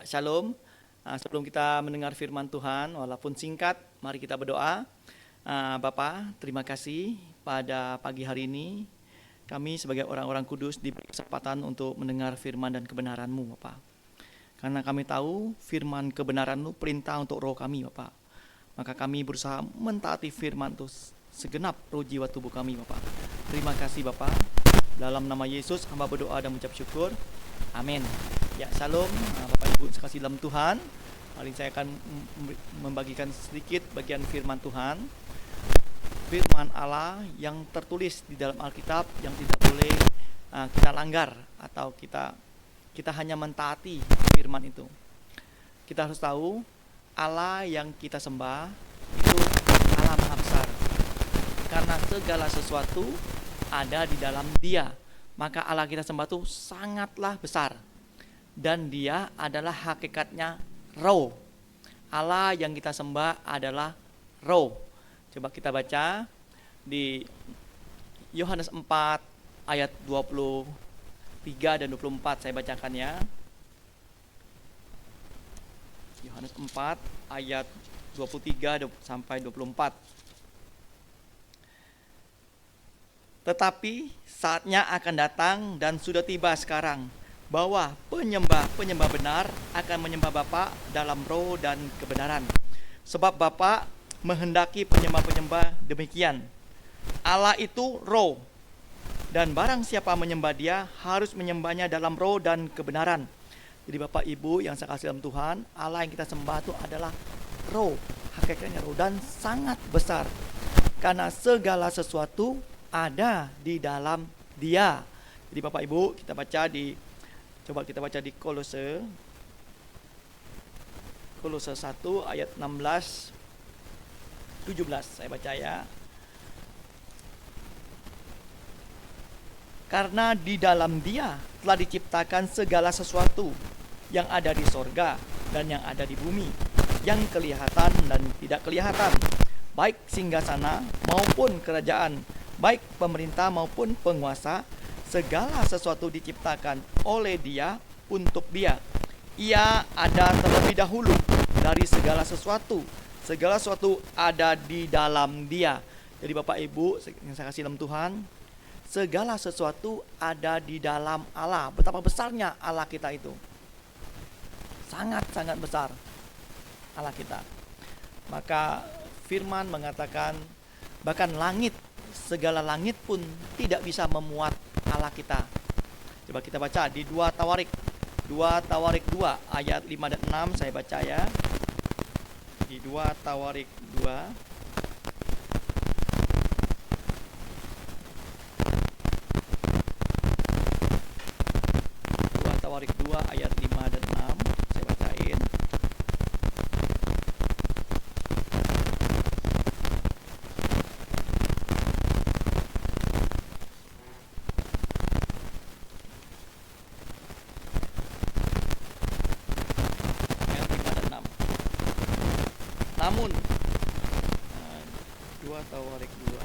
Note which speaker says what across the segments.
Speaker 1: Shalom. Sebelum kita mendengar firman Tuhan, walaupun singkat, mari kita berdoa. Bapa, terima kasih pada pagi hari ini. Kami sebagai orang-orang kudus diberi kesempatan untuk mendengar firman dan kebenaran-Mu, Bapak. Karena kami tahu firman kebenaran-Mu perintah untuk roh kami, Bapak. Maka kami berusaha mentaati firman itu segenap roh jiwa tubuh kami, Bapak. Terima kasih, Bapak. Dalam nama Yesus, hamba berdoa dan mengucap syukur. Amin. Ya, Shalom, Bapak Ibu sekasih dalam Tuhan. Hari ini saya akan membagikan sedikit bagian firman Tuhan. Firman Allah yang tertulis di dalam Alkitab yang tidak boleh kita langgar atau kita hanya mentaati firman itu. Kita harus tahu Allah yang kita sembah itu Allah Maha Besar. Karena segala sesuatu ada di dalam Dia. Maka Allah kita sembah itu sangatlah besar. Dan Dia adalah hakikatnya roh. Allah yang kita sembah adalah roh. Coba kita baca di Yohanes 4 ayat 23 dan 24. Saya bacakan ya. Yohanes 4 ayat 23 sampai 24. Tetapi saatnya akan datang dan sudah tiba sekarang, bahwa penyembah benar akan menyembah Bapa dalam roh dan kebenaran. Sebab Bapa menghendaki penyembah demikian. Allah itu roh, dan barang siapa menyembah Dia harus menyembahnya dalam roh dan kebenaran. Jadi Bapak Ibu yang saya kasih dalam Tuhan, Allah yang kita sembah itu adalah roh, hakikatnya roh, dan sangat besar. Karena segala sesuatu ada di dalam Dia. Jadi Bapak Ibu, coba kita baca di Kolose 1 ayat 16 17. Saya baca ya. Karena di dalam Dia telah diciptakan segala sesuatu yang ada di sorga dan yang ada di bumi, yang kelihatan dan tidak kelihatan, baik singgasana maupun kerajaan, baik pemerintah maupun penguasa. Segala sesuatu diciptakan oleh Dia untuk Dia. Ia ada terlebih dahulu dari segala sesuatu. Segala sesuatu ada di dalam Dia. Jadi Bapak Ibu yang saya kasih dalam Tuhan, segala sesuatu ada di dalam Allah. Betapa besarnya Allah kita itu. Sangat-sangat besar Allah kita. Maka firman mengatakan bahkan segala langit pun tidak bisa memuat Allah kita. Coba kita baca di 2 Tawarik 2 ayat 5 dan 6. Saya baca ya. Di 2 Tawarik 2 ayat 5 dan 6. Saya bacain. Namun 2 Tawarik 2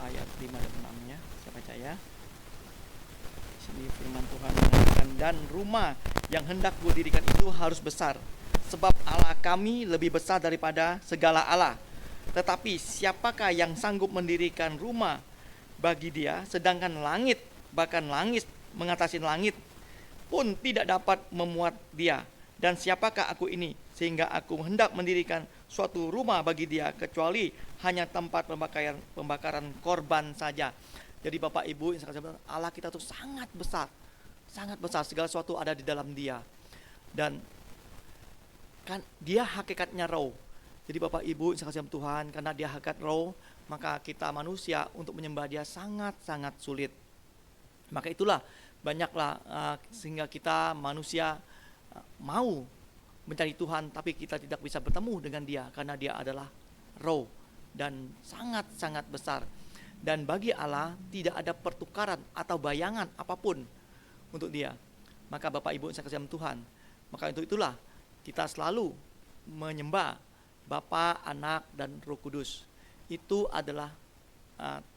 Speaker 1: ayat 5 dan 6-nya saya baca ya. Di sini firman Tuhan mengatakan, dan rumah yang hendak kudirikan itu harus besar, sebab Allah kami lebih besar daripada segala Allah. Tetapi siapakah yang sanggup mendirikan rumah bagi Dia, sedangkan langit, bahkan langit mengatasi langit pun tidak dapat memuat Dia. Dan siapakah aku ini sehingga aku hendak mendirikan suatu rumah bagi Dia, kecuali hanya tempat pembakaran korban saja. Jadi Bapak Ibu, Allah kita itu sangat besar, segala sesuatu ada di dalam Dia. Dan kan Dia hakikatnya roh. Jadi Bapak Ibu yang kasih Tuhan, karena Dia hakikat roh, maka kita manusia untuk menyembah Dia sangat-sangat sulit. Maka itulah banyaklah sehingga kita manusia mau mencari Tuhan, tapi kita tidak bisa bertemu dengan Dia karena Dia adalah roh dan sangat-sangat besar. Dan bagi Allah tidak ada pertukaran atau bayangan apapun untuk Dia. Maka Bapak Ibu saya kasih Tuhan, maka untuk itulah kita selalu menyembah Bapa, Anak, dan Roh Kudus. Itu adalah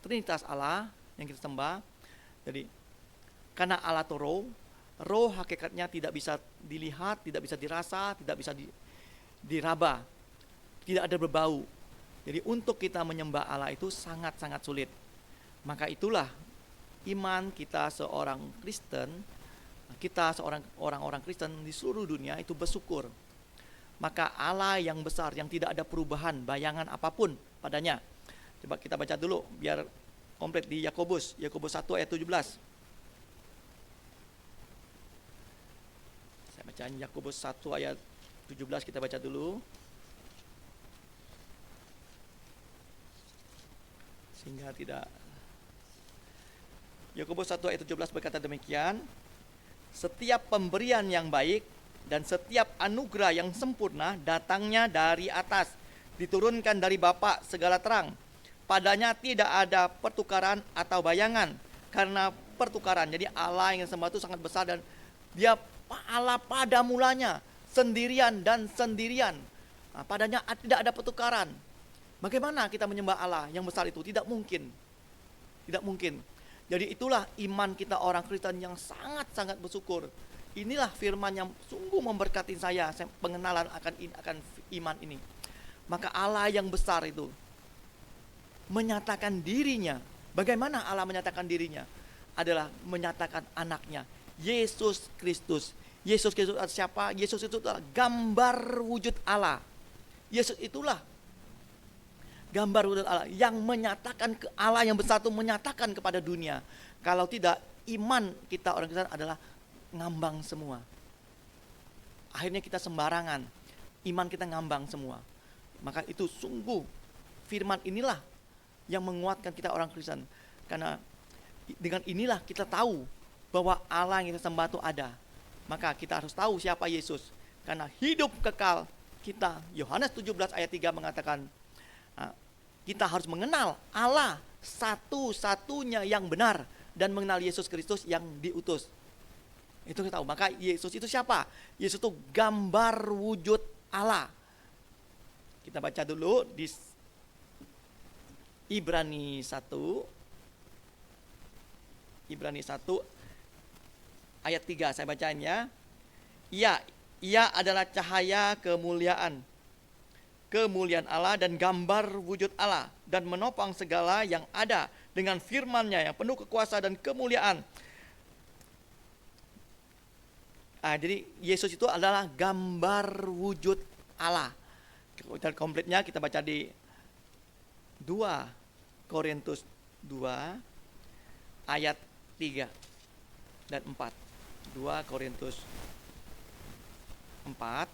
Speaker 1: Trinitas Allah yang kita sembah. Jadi Karena Allah itu roh, roh hakikatnya tidak bisa dilihat, tidak bisa dirasa, tidak bisa diraba, tidak ada berbau. Jadi untuk kita menyembah Allah itu sangat-sangat sulit. Maka itulah iman kita seorang Kristen, kita seorang orang-orang Kristen di seluruh dunia itu bersyukur. Maka Allah yang besar, yang tidak ada perubahan, bayangan apapun padanya. Coba kita baca dulu biar komplit di Yakobus 1 ayat 17. Saya bacain Yakobus 1 ayat 17, kita baca dulu. Sehingga tidak. Yakobus 1 ayat 17 berkata demikian, setiap pemberian yang baik dan setiap anugerah yang sempurna datangnya dari atas, diturunkan dari Bapa segala terang. Padanya tidak ada pertukaran atau bayangan. Karena pertukaran, jadi Allah yang sembah itu sangat besar dan dia Allah pada mulanya sendirian dan sendirian. Padanya tidak ada pertukaran. Bagaimana kita menyembah Allah yang besar itu? Tidak mungkin. Tidak mungkin. Jadi itulah iman kita orang Kristen yang sangat-sangat bersyukur. Inilah firman yang sungguh memberkati saya pengenalan akan iman ini. Maka Allah yang besar itu menyatakan dirinya. Bagaimana Allah menyatakan dirinya? Adalah menyatakan anaknya, Yesus Kristus. Yesus Kristus siapa? Yesus itu adalah gambar wujud Allah. Yesus itulah gambar wujud Allah yang menyatakan ke Allah yang besar itu menyatakan kepada dunia. Kalau tidak, iman kita orang Kristen adalah ngambang semua. Akhirnya kita sembarangan. Iman kita ngambang semua. Maka itu sungguh firman inilah yang menguatkan kita orang Kristen. Karena dengan inilah kita tahu bahwa Allah yang kita sembah itu ada. Maka kita harus tahu siapa Yesus. Karena hidup kekal kita, Yohanes 17 ayat 3 mengatakan, kita harus mengenal Allah satu-satunya yang benar dan mengenal Yesus Kristus yang diutus. Itu kita tahu. Maka Yesus itu siapa? Yesus itu gambar wujud Allah. Kita baca dulu di Ibrani 1 ayat 3, saya bacain ya. Ia adalah cahaya kemuliaan Allah dan gambar wujud Allah, dan menopang segala yang ada dengan firman-Nya yang penuh kekuasaan dan kemuliaan. Jadi Yesus itu adalah gambar wujud Allah. Dan komplitnya kita baca di 2 Korintus 2 ayat 3 dan 4. 2 Korintus 4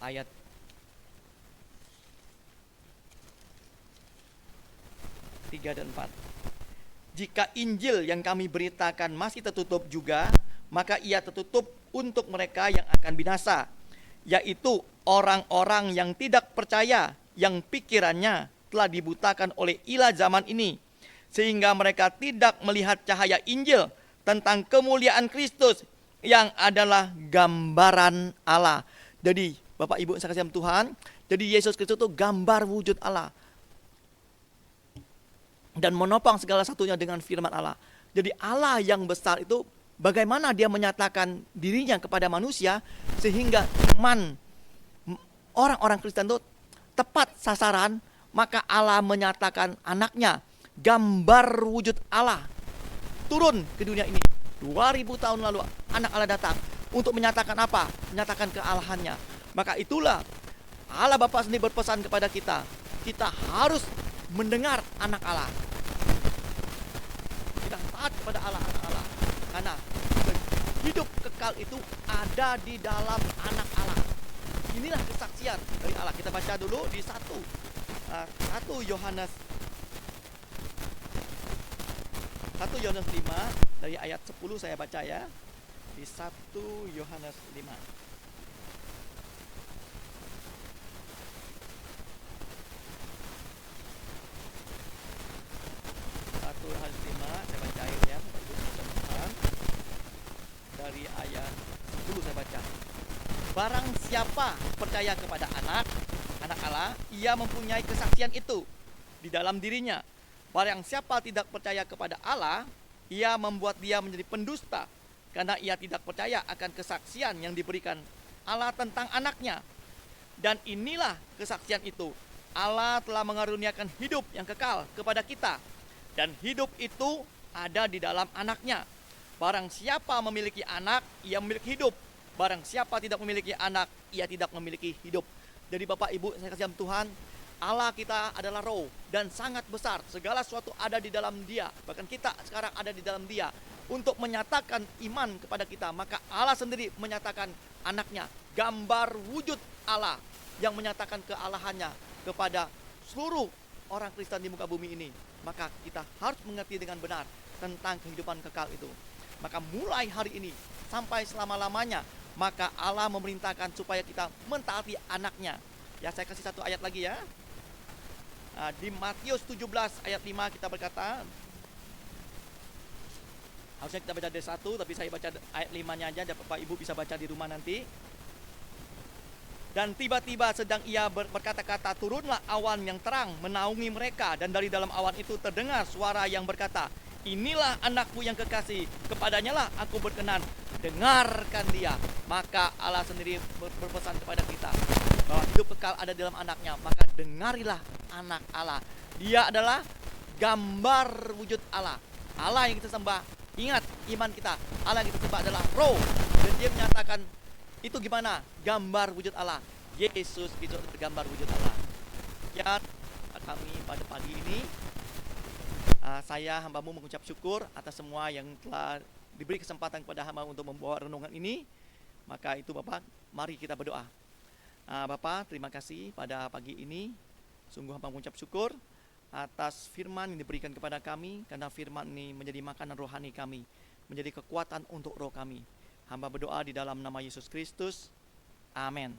Speaker 1: ayat 3 dan 4. Jika Injil yang kami beritakan masih tertutup juga, maka ia tertutup untuk mereka yang akan binasa, yaitu orang-orang yang tidak percaya, yang pikirannya telah dibutakan oleh ilah zaman ini, sehingga mereka tidak melihat cahaya Injil tentang kemuliaan Kristus yang adalah gambaran Allah. Jadi Bapak Ibu yang saya kasih Tuhan, jadi Yesus Kristus itu gambar wujud Allah dan menopang segala satunya dengan firman Allah. Jadi Allah yang besar itu bagaimana dia menyatakan dirinya kepada manusia sehingga iman orang-orang Kristen itu tepat sasaran. Maka Allah menyatakan anaknya, gambar wujud Allah, turun ke dunia ini. 2000 tahun lalu anak Allah datang untuk menyatakan apa? Menyatakan kealahannya. Maka itulah Allah Bapa sendiri berpesan kepada kita. Kita harus mendengar anak Allah. Kita taat kepada Allah, anak Allah. Karena hidup kekal itu ada di dalam anak Allah. Inilah kesaksian dari Allah. Kita baca dulu di 1 Yohanes 5 dari ayat 10 saya baca ya. Di 1 Yohanes 5. 1 Yohanes 5 saya bacain ya. Dari ayat 10 saya baca. Barang siapa percaya kepada anak Allah, ia mempunyai kesaksian itu di dalam dirinya. Barang siapa tidak percaya kepada Allah, ia membuat dia menjadi pendusta, karena ia tidak percaya akan kesaksian yang diberikan Allah tentang anaknya. Dan inilah kesaksian itu, Allah telah mengaruniakan hidup yang kekal kepada kita, dan hidup itu ada di dalam anaknya. Barang siapa memiliki anak, ia memiliki hidup. Barang siapa tidak memiliki anak, ia tidak memiliki hidup. Jadi Bapak Ibu, saya kasih Tuhan, Allah kita adalah roh dan sangat besar. Segala sesuatu ada di dalam Dia. Bahkan kita sekarang ada di dalam Dia. Untuk menyatakan iman kepada kita, maka Allah sendiri menyatakan anaknya, gambar wujud Allah yang menyatakan kealahannya kepada seluruh orang Kristen di muka bumi ini. Maka kita harus mengerti dengan benar tentang kehidupan kekal itu. Maka mulai hari ini sampai selama-lamanya, maka Allah memerintahkan supaya kita mentaati anaknya. Ya, saya kasih satu ayat lagi ya. Di Matius 17 ayat 5 kita berkata, harusnya kita baca dari 1, tapi saya baca ayat 5-nya aja, Bapak Ibu bisa baca di rumah nanti. Dan tiba-tiba sedang ia berkata-kata, turunlah awan yang terang menaungi mereka, dan dari dalam awan itu terdengar suara yang berkata, inilah anakku yang kekasih, kepadanya lah aku berkenan, dengarkan dia. Maka Allah sendiri berpesan kepada kita bahwa hidup kekal ada dalam anaknya. Maka dengarilah anak Allah. Dia adalah gambar wujud Allah. Allah yang kita sembah, ingat iman kita, Allah yang kita sembah adalah roh. Dan dia menyatakan itu gimana? Gambar wujud Allah. Yesus itu gambar wujud Allah. Ya, kami pada pagi ini, saya hambamu mengucap syukur atas semua yang telah diberi kesempatan kepada hamba untuk membawa renungan ini. Maka itu Bapak, mari kita berdoa. Bapak, terima kasih pada pagi ini. Sungguh hamba mengucap syukur atas firman yang diberikan kepada kami, karena firman ini menjadi makanan rohani kami, menjadi kekuatan untuk roh kami. Hamba berdoa di dalam nama Yesus Kristus. Amin.